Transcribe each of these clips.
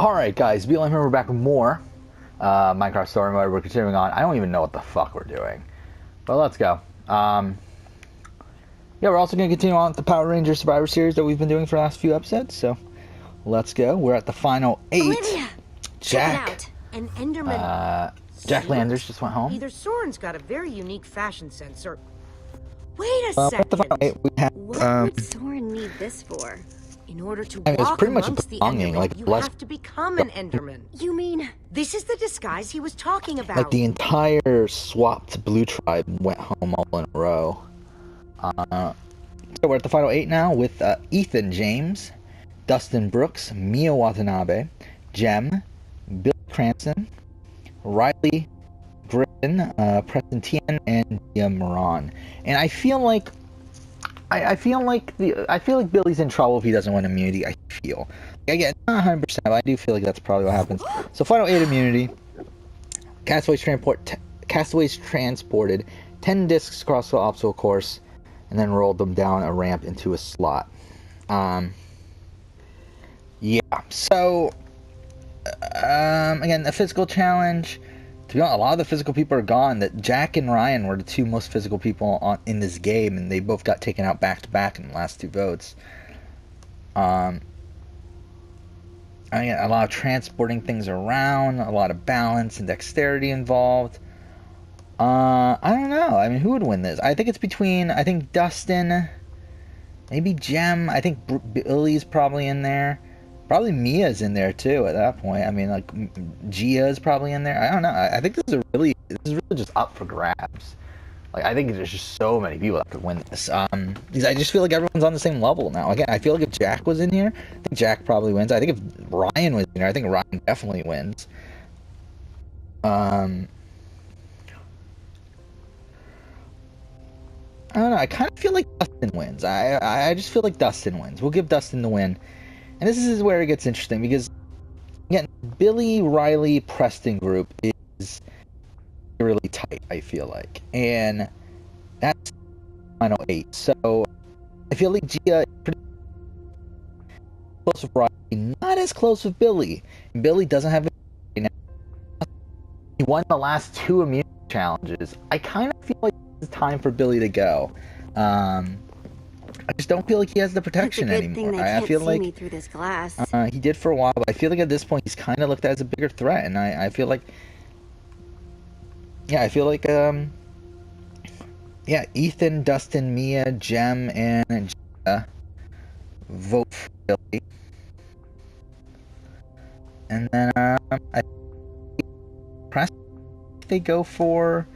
Alright guys, BLM here, we're back with more Minecraft Story Mode. We're continuing on. I don't even know what the fuck we're doing. But let's go. Yeah, we're also going to continue on with the Power Ranger Survivor Series that we've been doing for the last few episodes. So, let's go. We're at the final 8. Olivia, Jack. check it out. An Enderman. Jack Landers just went home. Either Soren's got a very unique fashion sense, or... Wait a At the final second. 8, we have, What would Soren need this for? In order to I mean, it's walk pretty much amongst the belonging, Endermen, like, you less- have to become an Enderman. You mean... This is the disguise he was talking about. like, the entire swapped Blue Tribe went home all in a row. So we're at the final 8 now with Ethan James, Dustin Brooks, Mia Watanabe, Jem, Bill Cranston, Riley Griffin, Preston Tien, and Dia Moran. And I feel like I feel like Billy's in trouble if he doesn't win immunity. I feel. Again, not 100%, but I do feel like that's probably what happens. So final 8 immunity. Castaways transported 10 discs across the obstacle course, and then rolled them down a ramp into a slot. Yeah. So again, the physical challenge. To be honest, a lot of the physical people are gone. That Jack and Ryan were the two most physical people in this game, and they both got taken out back to back in the last 2 votes. Again, a lot of transporting things around, a lot of balance and dexterity involved. I don't know. I mean, who would win this? I think it's between, I think Dustin, maybe Jem. I think Billy's probably in there. Probably Mia's in there too at that point. I mean, like, Gia's probably in there. I don't know. I think this is really just up for grabs. Like, I think there's just so many people that could win this. Because I just feel like everyone's on the same level now. Again, I feel like if Jack was in here, I think Jack probably wins. I think if Ryan was in here, I think Ryan definitely wins. I don't know. I kind of feel like Dustin wins. I just feel like Dustin wins. We'll give Dustin the win. And this is where it gets interesting because, again, Billy, Riley, Preston group is really tight, I feel like. And that's final 8. So I feel like Gia is pretty close with Riley, not as close with Billy. And Billy doesn't have a... He won the last 2 immunity challenges. I kind of feel like it's time for Billy to go. I just don't feel like he has the protection it's a good anymore. Thing they can't I feel see like me through this glass. he did for a while, but I feel like at this point he's kind of looked at as a bigger threat, and I feel like, yeah, I feel like, yeah, Ethan, Dustin, Mia, Jem, and Gia vote for Billy, and then I press they go for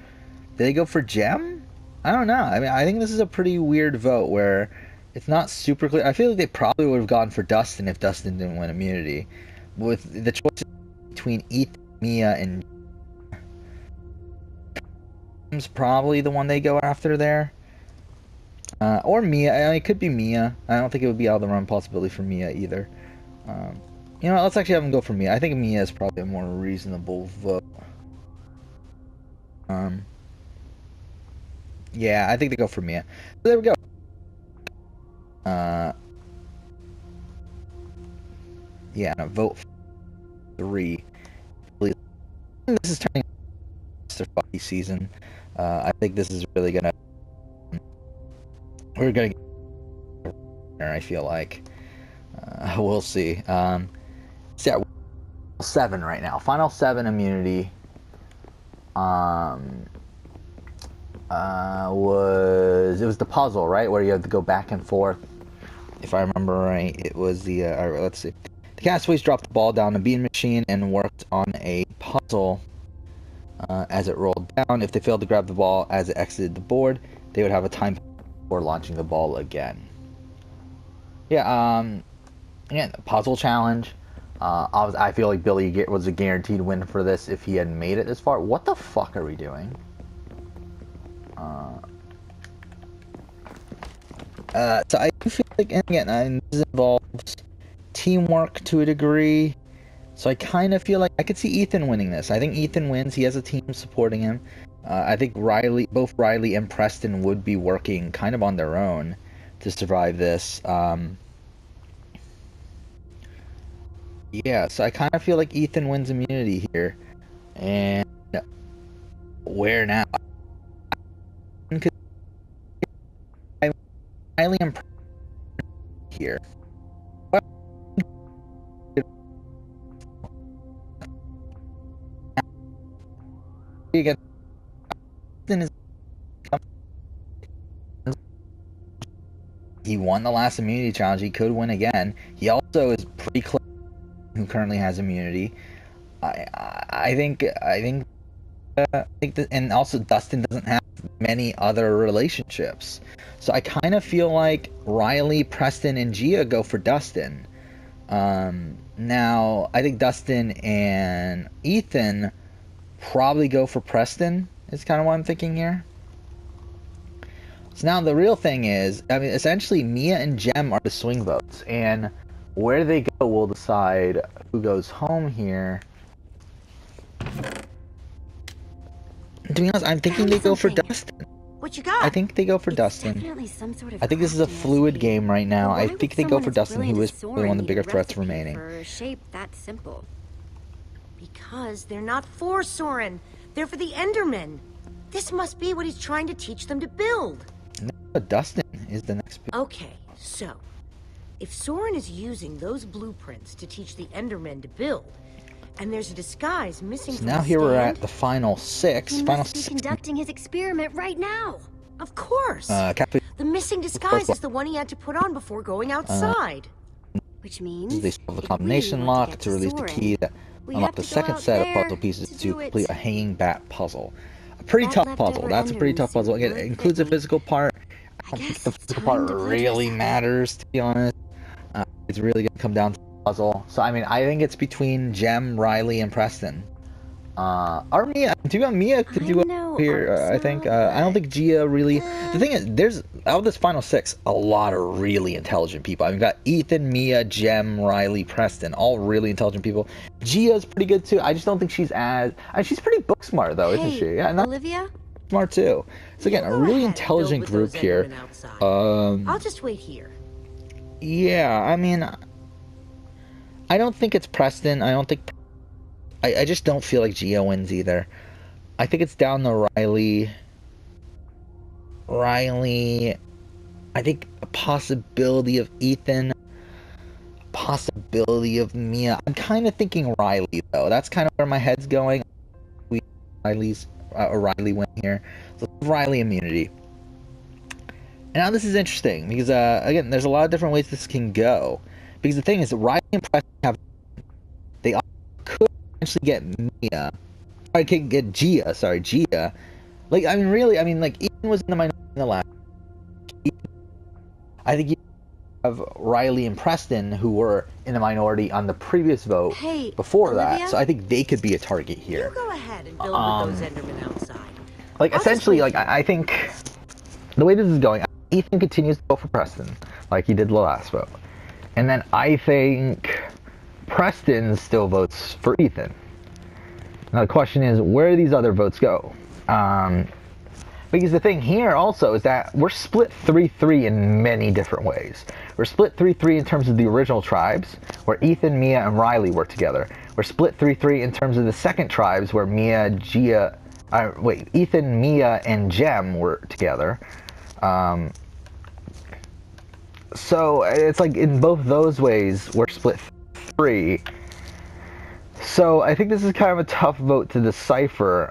Jem. I don't know. I mean, I think this is a pretty weird vote where it's not super clear. I feel like they probably would have gone for Dustin if Dustin didn't win immunity. With the choice between Ethan, Mia, and Jem's probably the one they go after there. Or Mia. I mean, it could be Mia. I don't think it would be out of the realm possibility for Mia either. You know what? Let's actually have them go for Mia. I think Mia is probably a more reasonable vote. Yeah, I think they go for Mia. So there we go. Yeah, no, vote for 3. This is turning into a fucky season. I think this is really gonna... We're gonna get... I feel like. We'll see. So yeah, 7 right now. Final 7 immunity. It was the puzzle, right, where you had to go back and forth. If I remember right, it was the alright, let's see. The castaways dropped the ball down the bean machine and worked on a puzzle as it rolled down. If they failed to grab the ball as it exited the board, they would have a time for launching the ball again. Yeah, again, puzzle challenge. I feel like Billy was a guaranteed win for this if he had made it this far. What the fuck are we doing? So I feel like, and again, this involves teamwork to a degree. So I kind of feel like I could see Ethan winning this. I think Ethan wins. He has a team supporting him. I think both Riley and Preston would be working kind of on their own to survive this. Yeah, so I kind of feel like Ethan wins immunity here. And where now? I'm highly impressed here. Again, he won the last immunity challenge. He could win again. He also is pretty close. Who currently has immunity? I think that, and also Dustin doesn't have many other relationships, so I kind of feel like Riley, Preston, and Gia go for Dustin. Now I think Dustin and Ethan probably go for Preston. Is kind of what I'm thinking here. So now the real thing is, I mean, essentially Mia and Jem are the swing votes, and where they go will decide who goes home here. To be honest, I'm thinking they go for Dustin. What you got? I think they go for It's Dustin. definitely some sort of I think this is a crafty fluid recipe. game right now. But why I would think they go someone for as Dustin, brilliant who as is probably Soren one of the need a bigger threats recipe remaining. for a shape that simple? Because they're not for Soren. They're for the Endermen. This must be what he's trying to teach them to build. But Dustin is the next. Okay, so if Soren is using those blueprints to teach the Endermen to build, and there's a disguise missing So from now the here we're stand, at the final six. He Final must be six. conducting his experiment right now. Of course. Captain. The missing disguise is the one he had to put on before going outside. Which means They solve the if combination we want lock get to release the Soren, key that we unlock have the to go second out set of there puzzle pieces to to do it. complete a hanging bat puzzle. A pretty That tough leftover puzzle. That's a pretty Enderman tough puzzle. seemed Again, it really includes a thick. physical part. I don't think guess the it's physical time part to put really yourself- matters, to be honest. It's really going to come down to the puzzle. So, I mean, I think it's between Jem, Riley, and Preston. Or Mia. To be honest, Mia could I do it know here, Artsa, I think. I don't think Gia really... The thing is, there's, out of this final six, a lot of really intelligent people. I mean, we've got Ethan, Mia, Jem, Riley, Preston, all really intelligent people. Gia's pretty good, too. I just don't think she's as... I mean, she's pretty book smart, though, isn't Hey, she? Yeah, not Olivia? smart, too. So, again, You a go really ahead and build intelligent with group those here. Endermen outside. I'll just wait here. Yeah, I mean... I don't think it's Preston. I don't think... I just don't feel like Gia wins either. I think it's down to Riley. I think a possibility of Ethan. Possibility of Mia. I'm kind of thinking Riley, though. That's kind of where my head's going. Riley win here. So Riley immunity. And now this is interesting because, again, there's a lot of different ways this can go. Because the thing is, Riley and Preston have... They could potentially get Mia. I could get Gia. Sorry, Gia. Like, I mean, really, I mean, like, Ethan was in the minority in the last. I think you have Riley and Preston, who were in the minority on the previous vote Hey, before Olivia? that. So I think they could be a target here. You go ahead and build with those Endermen outside. Like, I'll just essentially, wait like, I think the way this is going, Ethan continues to vote for Preston, like he did the last vote. And then I think Preston still votes for Ethan. Now the question is, where do these other votes go? Because the thing here also is that we're split 3-3 in many different ways. We're split 3-3 in terms of the original tribes, where Ethan, Mia, and Riley work together. We're split 3-3 in terms of the second tribes, where Ethan, Mia, and Jem were together. So it's like in both those ways, we're split 3. So I think this is kind of a tough vote to decipher.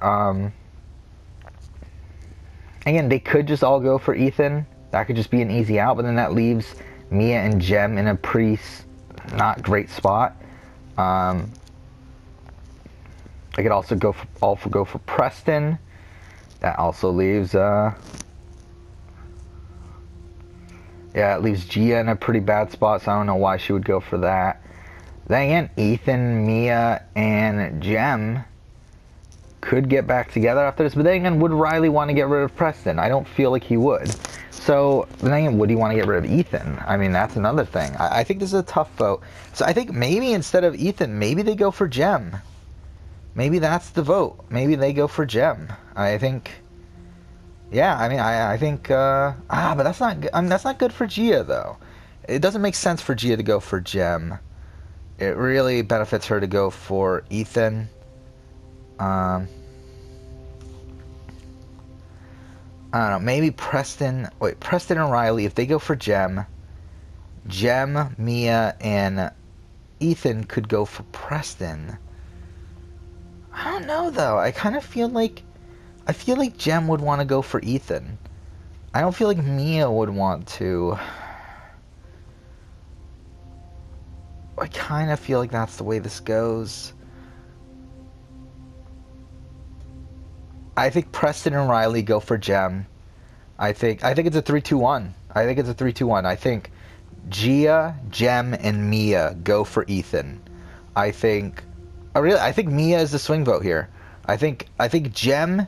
Again, they could just all go for Ethan. That could just be an easy out, but then that leaves Mia and Jem in a pretty not great spot. I could also go for Preston. That also leaves it leaves Gia in a pretty bad spot, so I don't know why she would go for that. Then again, Ethan, Mia, and Jem could get back together after this, but then again, would Riley want to get rid of Preston? I don't feel like he would. So, then again, would he want to get rid of Ethan? I mean, that's another thing. I think this is a tough vote. So I think maybe instead of Ethan, maybe they go for Jem. Maybe that's the vote. Maybe they go for Jem. I think... Yeah, I mean, I think... but that's not good. I mean, that's not good for Gia, though. It doesn't make sense for Gia to go for Jem. it really benefits her to go for Ethan. I don't know, maybe Preston and Riley, if they go for Jem, Mia, and Ethan could go for Preston. I don't know, though. I kind of feel like Jem would want to go for Ethan. I don't feel like Mia would want to. I kind of feel like that's the way this goes. I think Preston and Riley go for Jem. I think it's a 3-2-1. I think it's a 3-2-1. I think Gia, Jem, and Mia go for Ethan. I think Mia is the swing vote here. I think Jem.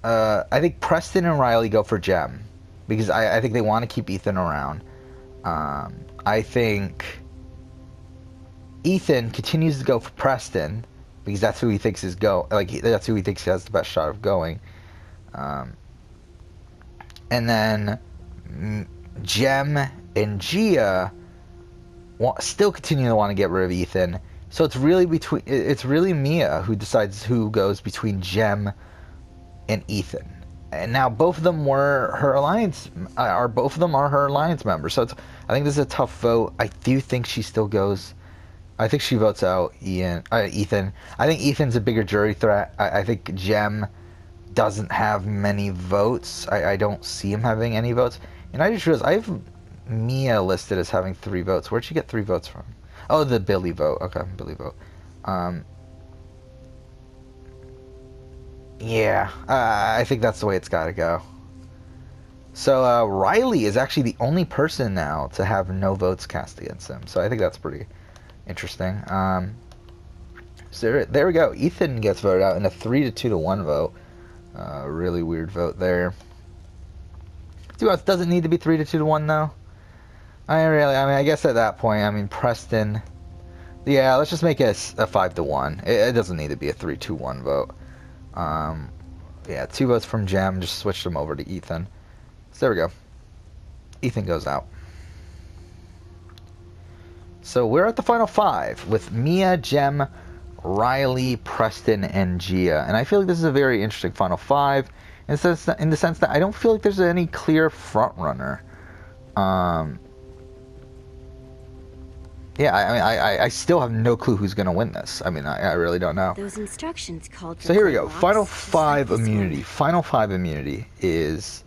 I think Preston and Riley go for Jem because I think they want to keep Ethan around. I think Ethan continues to go for Preston because that's who he thinks that's who he thinks has the best shot of going. And then Jem and Gia still continue to want to get rid of Ethan. So it's really Mia who decides who goes between Jem and Ethan. And now both of them were her alliance, both of them are her alliance members. So I think this is a tough vote. I do think she still goes. I think she votes out Ethan. I think Ethan's a bigger jury threat. I think Jem doesn't have many votes. I don't see him having any votes. And I just realized I have Mia listed as having 3 votes. Where'd she get 3 votes from? Oh, the Billy vote. Okay, Billy vote. Yeah, I think that's the way it's got to go. So Riley is actually the only person now to have no votes cast against him. So I think that's pretty interesting. So there we go. Ethan gets voted out in a 3-2-1 vote. Really weird vote there. 2 votes doesn't need to be 3-2-1 though. I guess at that point, Preston. Yeah, let's just make it a 5-1. It doesn't need to be a 3-2-1 vote. Yeah, 2 votes from Jem. Just switched them over to Ethan. So there we go. Ethan goes out. So we're at the final 5 with Mia, Jem, Riley, Preston, and Gia. And I feel like this is a very interesting final 5 in the sense that I don't feel like there's any clear front runner. Yeah, I still have no clue who's going to win this. I really don't know. Those instructions called for. So here we go. Final 5 immunity. Final 5 immunity is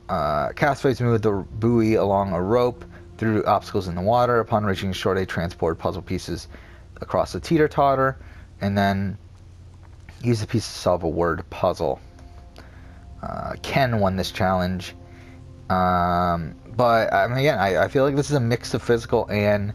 castaways move the buoy along a rope through obstacles in the water. Upon reaching shore, they transport puzzle pieces across a teeter-totter, and then use the piece to solve a word puzzle. Ken won this challenge. But again, I feel like this is a mix of physical and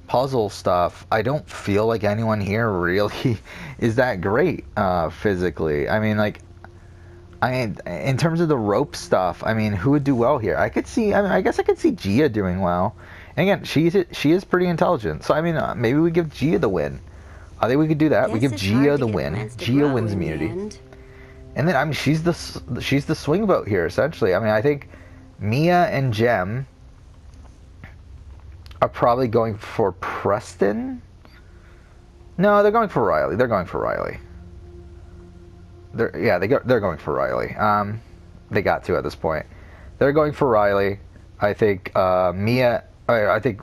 puzzle stuff. I don't feel like anyone here really is that great physically. In terms of the rope stuff, who would do well here? I guess I could see Gia doing well. And again, she is pretty intelligent. So maybe we give Gia the win. I think we could do that. We give Gia the win. Gia wins immunity. And then she's the swing vote here essentially. I think Mia and Jem are probably going for Preston. No, they're going for Riley. They're going for Riley. They're going for Riley. They got to at this point. They're going for Riley. I think I think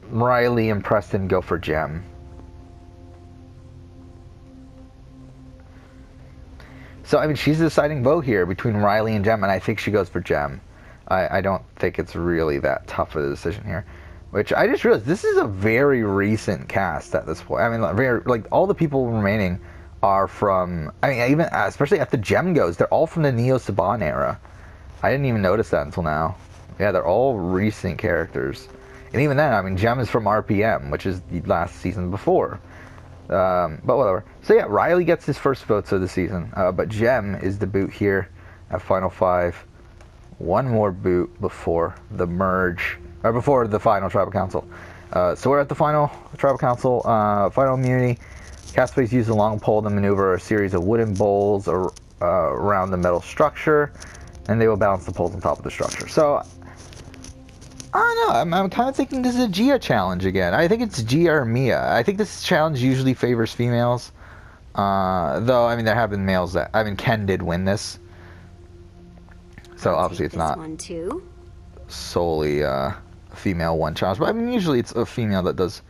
Riley and Preston go for Jem. So she's the deciding vote here between Riley and Jem, and I think she goes for Jem. I don't think it's really that tough of a decision here. Which I just realized this is a very recent cast at this point. All the people remaining are from. Even especially after Jem goes, they're all from the Neo Saban era. I didn't even notice that until now. Yeah, they're all recent characters, and even then, Jem is from RPM, which is the last season before. But whatever. So yeah, Riley gets his first votes of the season, but Jem is the boot here at Final 5. One more boot before the merge. Or before the final tribal council. So we're at the final tribal council, final immunity. Castaways use a long pole to maneuver a series of wooden bowls around the metal structure, and they will balance the poles on top of the structure. So I don't know. I'm kind of thinking this is a Gia challenge again. I think it's Gia or Mia. I think this challenge usually favors females. Though, I mean, there have been males that... I mean, Ken did win this. So, obviously, it's not one too. solely a female one challenge. But, I mean, usually it's a female that does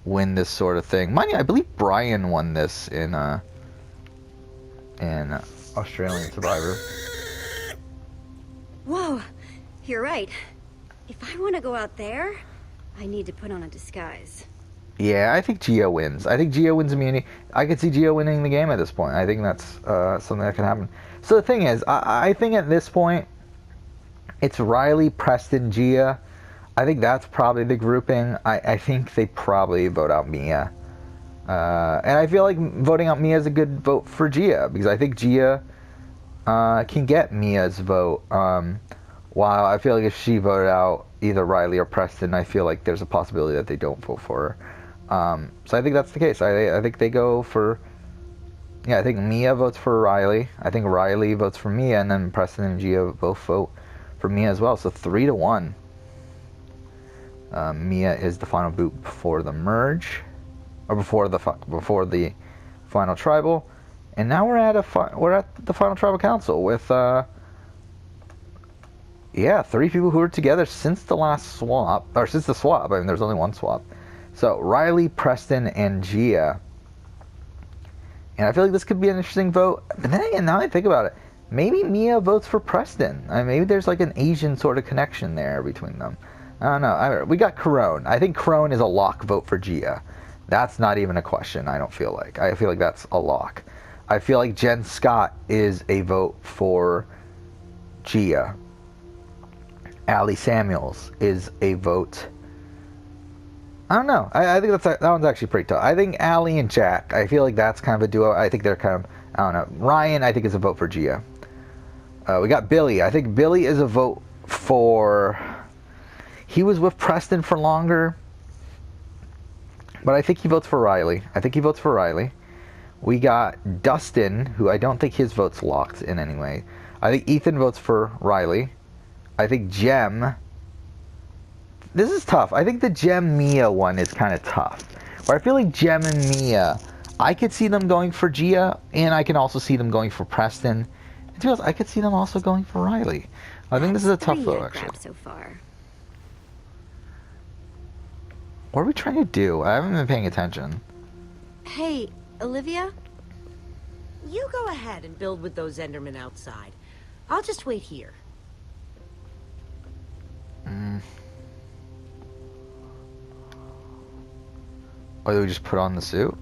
win this sort of thing. Mind you, I believe Brian won this in Australian Survivor. Whoa, you're right. If I want to go out there, I need to put on a disguise. Yeah, I think Gia wins. I think Gia wins immunity. I could see Gia winning the game at this point. I think that's something that can happen. So the thing is, I think at this point, it's Riley, Preston, Gia. I think that's probably the grouping. I think they probably vote out Mia. And I feel like voting out Mia is a good vote for Gia, because I think Gia can get Mia's vote. While I feel like if she voted out either Riley or Preston, I feel like there's a possibility that they don't vote for her. So I think that's the case. I think they go for... Yeah, I think Mia votes for Riley. I think Riley votes for Mia, and then Preston and Gia both vote for Mia as well. So 3-1. Mia is the final boot before the merge, or before the final tribal. And now we're at the final tribal council with 3 people who were together since the last swap, or since the swap. I mean, there's only one swap. So Riley, Preston, and Gia. And I feel like this could be an interesting vote. But then again, now I think about it, maybe Mia votes for Preston. I mean, maybe there's like an Asian sort of connection there between them. I don't know. We got Crone. I think Crone is a lock vote for Gia. That's not even a question, I don't feel like. I feel like that's a lock. I feel like Jen Scott is a vote for Gia. Allie Samuels is a vote. I don't know. I think that one's actually pretty tough. I think Allie and Jack, I feel like that's kind of a duo. I think they're kind of, I don't know. Ryan, I think, is a vote for Gia. We got Billy. I think Billy is a vote for... He was with Preston for longer, but I think he votes for Riley. We got Dustin, who I don't think his vote's locked in any way. I think Ethan votes for Riley. I think Jem... This is tough. I think the Jem-Mia one is kind of tough. But I feel like Jem and Mia, I could see them going for Gia, and I can also see them going for Preston. And to be honest, I could see them also going for Riley. I think this is a tough vote, actually. So far. What are we trying to do? I haven't been paying attention. Hey, Olivia? You go ahead and build with those Endermen outside. I'll just wait here. Or do we just put on the suit?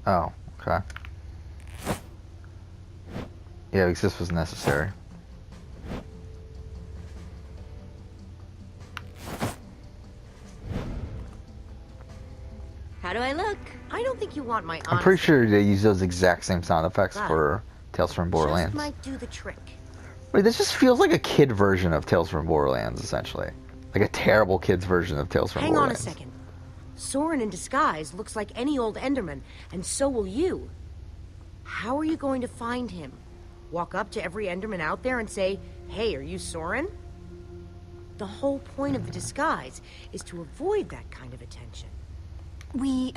Oh, okay. Yeah, because this was necessary. How do I look? I don't think you want my I'm pretty sure they use those exact same sound effects for Tales from Borderlands. Just might do the trick. Wait, this just feels like a kid version of Tales from Borderlands, essentially. Like a terrible kid's version of Tales from Borderlands. Hang on a second. Soren in disguise looks like any old Enderman, and so will you. How are you going to find him? Walk up to every Enderman out there and say, "Hey, are you Soren?" The whole point of the disguise is to avoid that kind of attention. We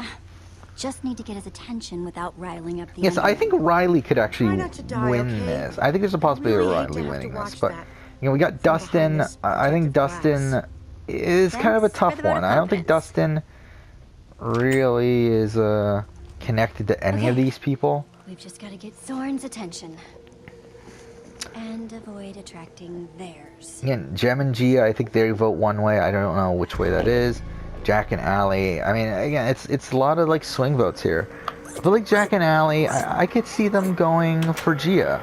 just need to get his attention without riling up the Yes, I think Riley could actually Try not to die, win okay? this. I think there's a possibility Really of hate to Riley have to winning this. watch But, that you know, we got from Dustin. behind this I think protective Dustin glass. is kind of a Thanks tough for the vote one. of I don't think confidence. Dustin really is connected to any of Okay. these people. We've just got to get Soren's attention. And avoid attracting theirs. Again, Jem and Gia, I think they vote one way. I don't know which way that is. Jack and Allie. I mean, again, it's a lot of like swing votes here. But like Jack and Allie, I could see them going for Gia.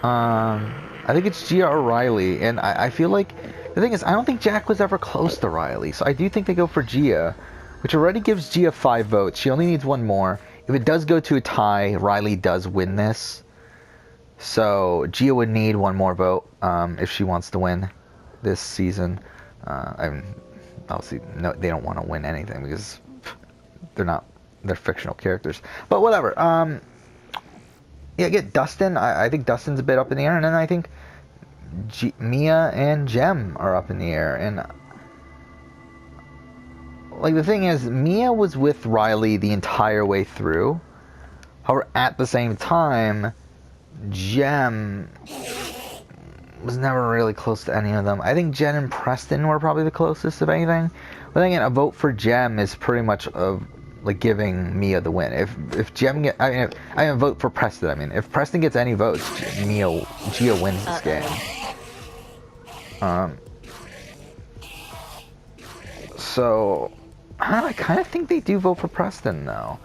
I think it's Gia or Riley, and I feel like the thing is, I don't think Jack was ever close to Riley, so I do think they go for Gia, which already gives Gia 5 votes. She only needs one more. If it does go to a tie, Riley does win this. So Gia would need one more vote if she wants to win this season. I mean, obviously, no, they don't want to win anything because they're fictional characters. But whatever. Yeah, get Dustin. I think Dustin's a bit up in the air, and then I think Mia and Jem are up in the air, and like the thing is, Mia was with Riley the entire way through. However, at the same time, Jem was never really close to any of them. I think Jen and Preston were probably the closest, if anything. But then again, a vote for Jem is pretty much like giving Mia the win. If Jem get, I mean, a vote for Preston. I mean, if Preston gets any votes, Gia wins this game. So I kind of think they do vote for Preston, though.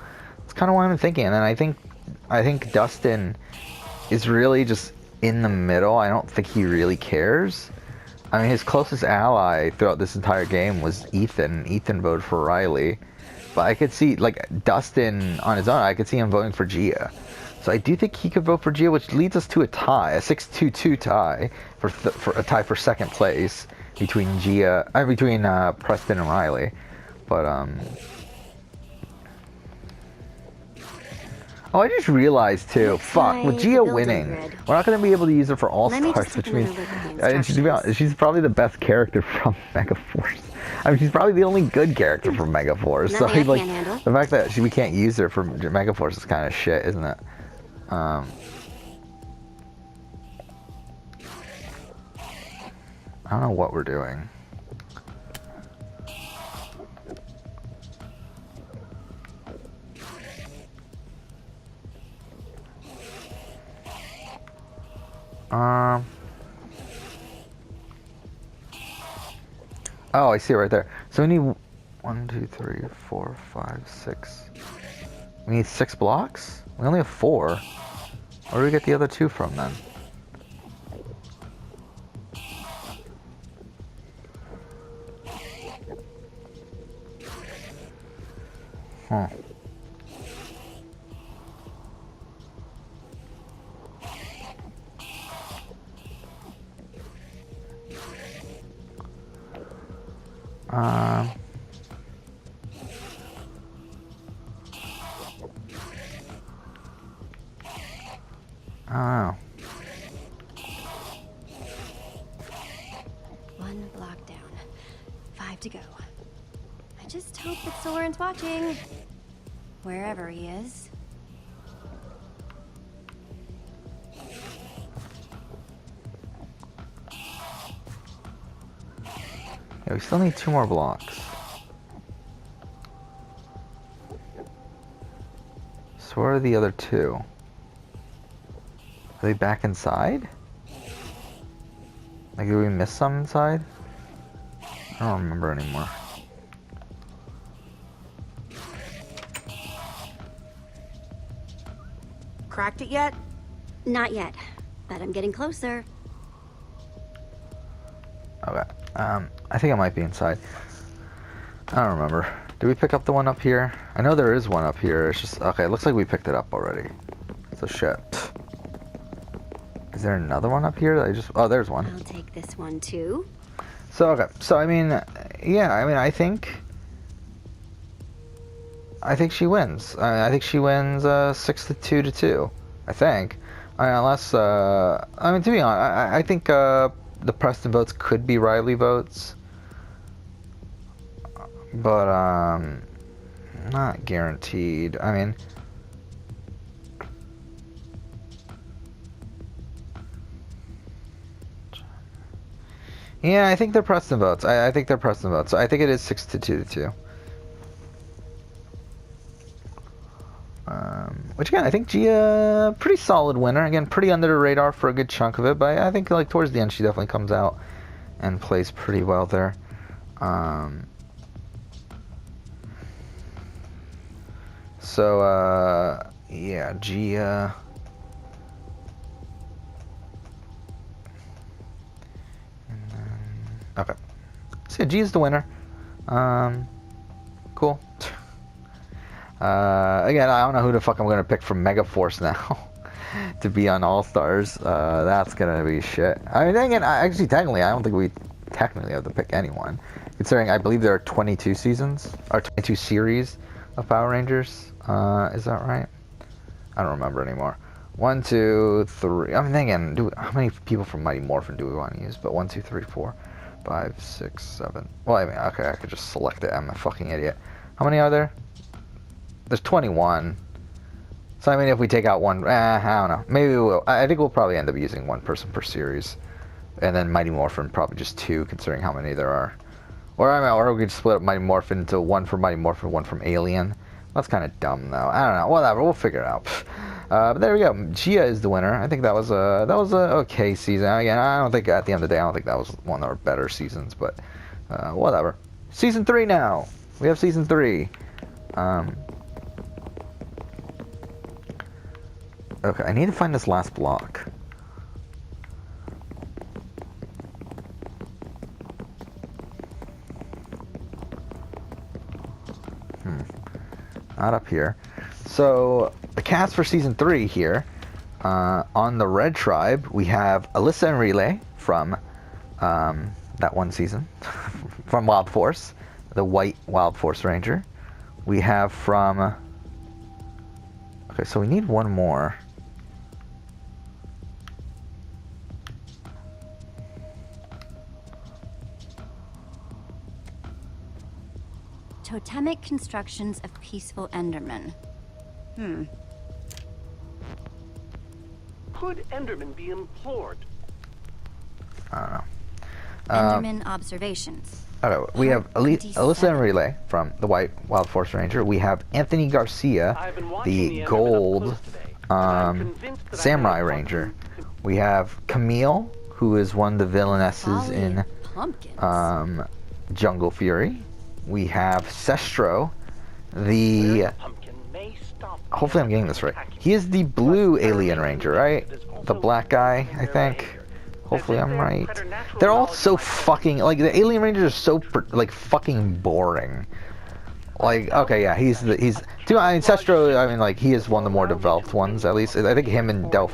It's kind of what I'm thinking. And then I think Dustin is really just in the middle. I don't think he really cares. I mean, his closest ally throughout this entire game was Ethan. Ethan voted for Riley. But I could see, like, Dustin on his own, I could see him voting for Gia. So I do think he could vote for Gia, which leads us to a tie, a 6-2-2 tie for a tie for second place between Preston and Riley. But oh, I just realized too. Fuck, with Gia winning, we're not gonna be able to use her for all stars, which means, and to be honest, she's probably the best character from Megaforce. I mean, she's probably the only good character from Megaforce. So like, the fact that we can't use her for Megaforce is kind of shit, isn't it? I don't know what we're doing. Oh, I see it right there. So we need 1, 2, 3, 4, 5, 6. We need 6 blocks? We only have 4. Where do we get the other 2 from then? Huh. I don't know. 1 block down. 5 to go. I just hope that Soren's watching. Wherever he is. Yeah, we still need 2 more blocks. So where are the other 2? Are they back inside? Like, did we miss some inside? I don't remember anymore. Cracked it yet? Not yet, but I'm getting closer. Okay. I think I might be inside. I don't remember. Did we pick up the one up here? I know there is one up here. It's just, okay, it looks like we picked it up already. So shit. Is there another one up here that oh, there's one. I'll take this one too. So, okay. So, I mean, yeah, I mean, I think she wins. I think she wins 6-2-2. I think. I mean, unless, I mean, to be honest, I think the Preston votes could be Riley votes. But, not guaranteed. I mean, yeah, I think they're Preston votes. I think they're Preston votes. So I think it is 6-2-2. Which again, I think Gia, pretty solid winner. Again, pretty under the radar for a good chunk of it, but I think like towards the end she definitely comes out and plays pretty well there. So yeah, Gia. Okay. So yeah, Gia's the winner. Cool. Again, I don't know who the fuck I'm gonna pick from Megaforce now to be on All Stars. That's gonna be shit. I mean, again, actually, technically, I don't think we technically have to pick anyone, considering I believe there are 22 seasons or 22 series of Power Rangers. Is that right? I don't remember anymore. 1, 2, 3. I'm thinking, how many people from Mighty Morphin do we want to use? But 1, 2, 3, 4, 5, 6, 7. Well, I mean, okay, I could just select it. I'm a fucking idiot. How many are there? There's 21. So, I mean, if we take out one, I don't know. Maybe we will. I think we'll probably end up using one person per series. And then Mighty Morphin, probably just 2, considering how many there are. Or we could split up Mighty Morphin into 1 from Mighty Morphin, 1 from Alien. That's kind of dumb, though. I don't know. Whatever. We'll figure it out. But there we go. Gia is the winner. I think that was a okay season. Again, I don't think at the end of the day, I don't think that was one of our better seasons. But whatever. Season 3 now. We have season 3. Okay, I need to find this last block. Not up here. So, the cast for Season 3 here. On the Red Tribe, we have Alyssa and Relay from that one season. From Wild Force. The White Wild Force Ranger. We have from... Okay, so we need one more. Totemic constructions of peaceful Endermen. Could Enderman be implored? I don't know. Enderman observations. Okay, we have Alyssa and Relay from the White Wild Force Ranger. We have Anthony Garcia, the Gold Samurai Ranger. We have Camille, who is one of the villainesses in Jungle Fury. We have Sestro, the... Hopefully I'm getting this right. He is the blue alien ranger, right? The black guy, I think. Hopefully I'm right. They're all so fucking... Like, the alien rangers are so, like, fucking boring. Like, okay, yeah, he's... I mean, Sestro, I mean, like, he is one of the more developed ones, at least. I think him and Delph...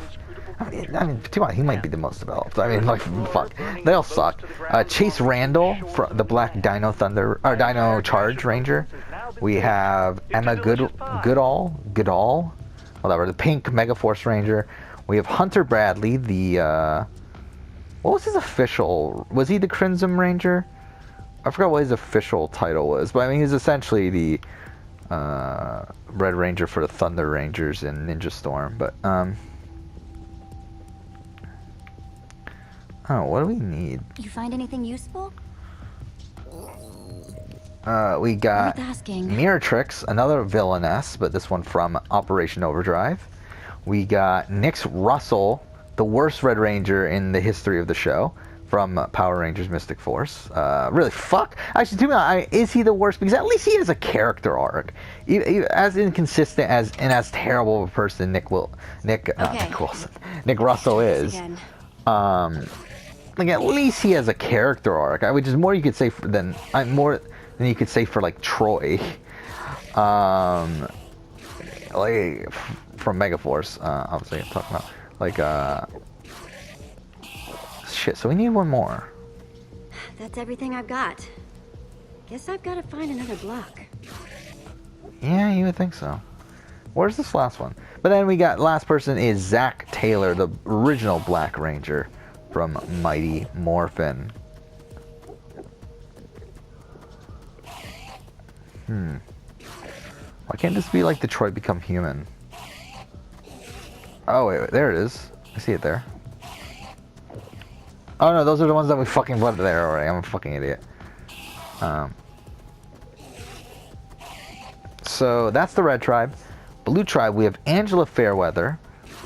I mean, he might be the most developed. I mean, like, fuck. They all suck. Chase Randall, the Black Dino Dino Charge Ranger. We have Emma Goodall, whatever, the Pink Megaforce Ranger. We have Hunter Bradley, the, what was his official, was he the Crimson Ranger? I forgot what his official title was, but I mean, he's essentially the, Red Ranger for the Thunder Rangers in Ninja Storm, but, oh, what do we need? You find anything useful? We got Miratrix, another villainess, but this one from Operation Overdrive. We got Nyx Russell, the worst Red Ranger in the history of the show, from Power Rangers Mystic Force. Really, fuck. Actually, to be honest, is he the worst? Because at least he has a character arc. As inconsistent and as terrible of a person Nick Russell is. Like, at least he has a character arc, which is more you could say than you could say for, like, Troy, like from Megaforce. Obviously, I'm talking about like shit. So we need one more. That's everything I've got. Guess I've got to find another block. Yeah, you would think so. Where's this last one? But then we got last person is Zach Taylor, the original Black Ranger from Mighty Morphin. Why can't this be like Detroit Become Human? Oh, wait, there it is. I see it there. Oh no, those are the ones that we fucking put there already. I'm a fucking idiot. So that's the Red Tribe. Blue Tribe, we have Angela Fairweather,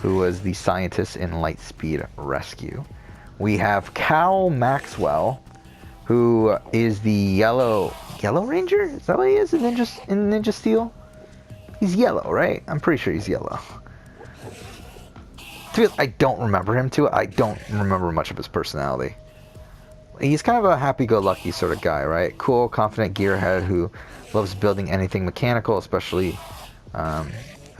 who was the scientist in Lightspeed Rescue. We have Cal Maxwell, who is the Yellow Ranger? Is that what he is in Ninja Steel? He's yellow, right? I'm pretty sure he's yellow. I don't remember him too. I don't remember much of his personality. He's kind of a happy-go-lucky sort of guy, right? Cool, confident gearhead who loves building anything mechanical, especially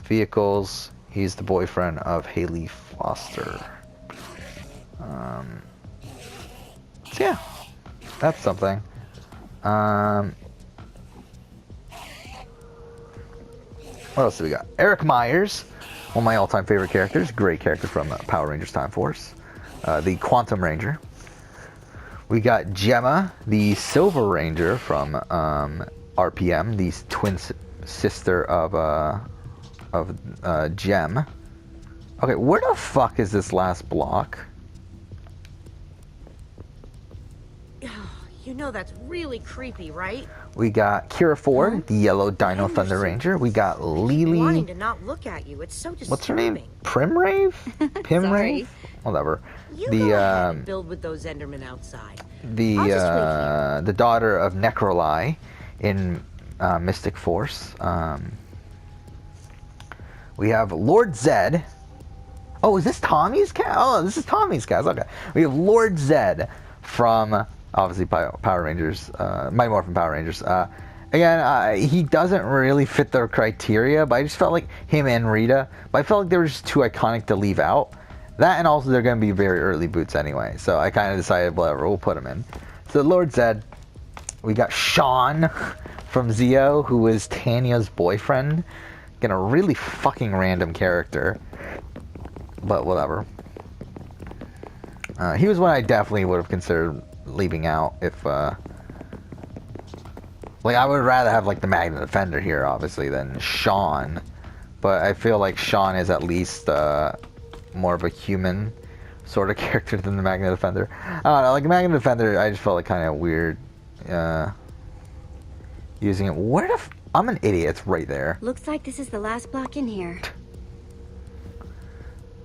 vehicles. He's the boyfriend of Haley Foster. So yeah, that's something. What else do we got? Eric Myers, One of my all-time favorite characters, great character from Power Rangers Time Force, the Quantum Ranger. We got Gemma, the Silver Ranger from RPM, the twin sister of Gem. Okay, where the fuck is this last block? You know that's really creepy, right? We got Kira Ford, the Yellow Dino Thunder Ranger. We got Wanting Lily. to not look at you. It's so disturbing. What's her name? Primrave? Pimrave? Sorry. Whatever. You go ahead and build with those Endermen outside. The daughter of Necroli in Mystic Force. We have Lord Zed. Oh, is this Tommy's cast? Oh, this is Tommy's cast. Okay. We have Lord Zed from obviously Power Rangers, Mighty Morphin Power Rangers. Again, he doesn't really fit their criteria, but I just felt like him and Rita. But I felt like they were just too iconic to leave out. That and also they're going to be very early boots anyway, so I kind of decided whatever, we'll put them in. So Lord Zed, we got Sean from Zeo, who is Tanya's boyfriend. Again, a really fucking random character, but whatever. He was one I definitely would have considered leaving out if, like, I would rather have, like, the Magna Defender here, obviously, than Sean. But I feel like Sean is at least, more of a human sort of character than the Magna Defender. I don't know, like, Magna Defender, I just felt like kind of weird, using it. Where the I'm an idiot, it's right there. Looks like this is the last block in here.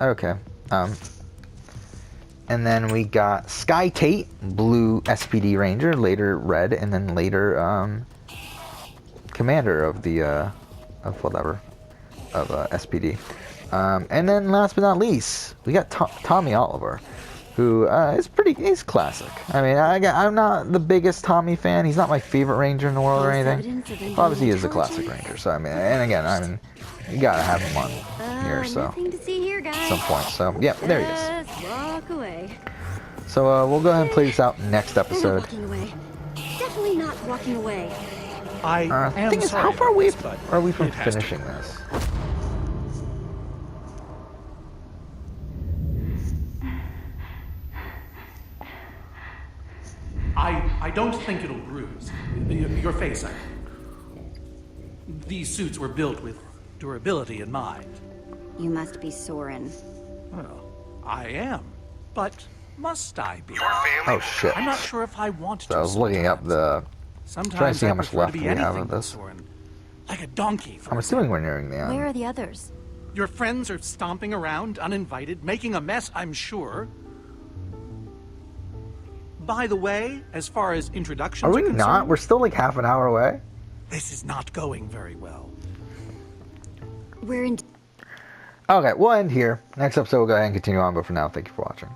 Okay, and then we got Sky Tate, blue SPD Ranger, later red, and then later commander of the of whatever of SPD. And then last but not least, we got Tommy Oliver, who he's classic. I mean, I'm not the biggest Tommy fan. He's not my favorite Ranger in the world or anything. Obviously, he is a classic Ranger. So I mean, and again, I mean, you gotta have him on here. So Nothing to see here, guys. at some point. So yeah, there he is. Just walk away. So we'll go ahead and play this out next I'm not episode. walking away. Definitely not walking away. I am Thing is, sorry how far about away this, but are we from it has to finishing be. this? I don't think it'll bruise. Your face, I mean. These suits were built with durability in mind. You must be Soren. Well, I am. But must I be? Oh shit! I'm not sure if I want to. So I was looking up the. Sometimes trying to see I how much prefer left to be we have anything of but this. Soren. Like a donkey, for I'm assuming we're nearing the end. Where are the others? Your friends are stomping around, uninvited, making a mess, I'm sure. By the way, as far as introductions Are we concerned, not? We're still like half an hour away. this is not going very well. We're in. Okay, we'll end here. Next episode, we'll go ahead and continue on. But for now, thank you for watching.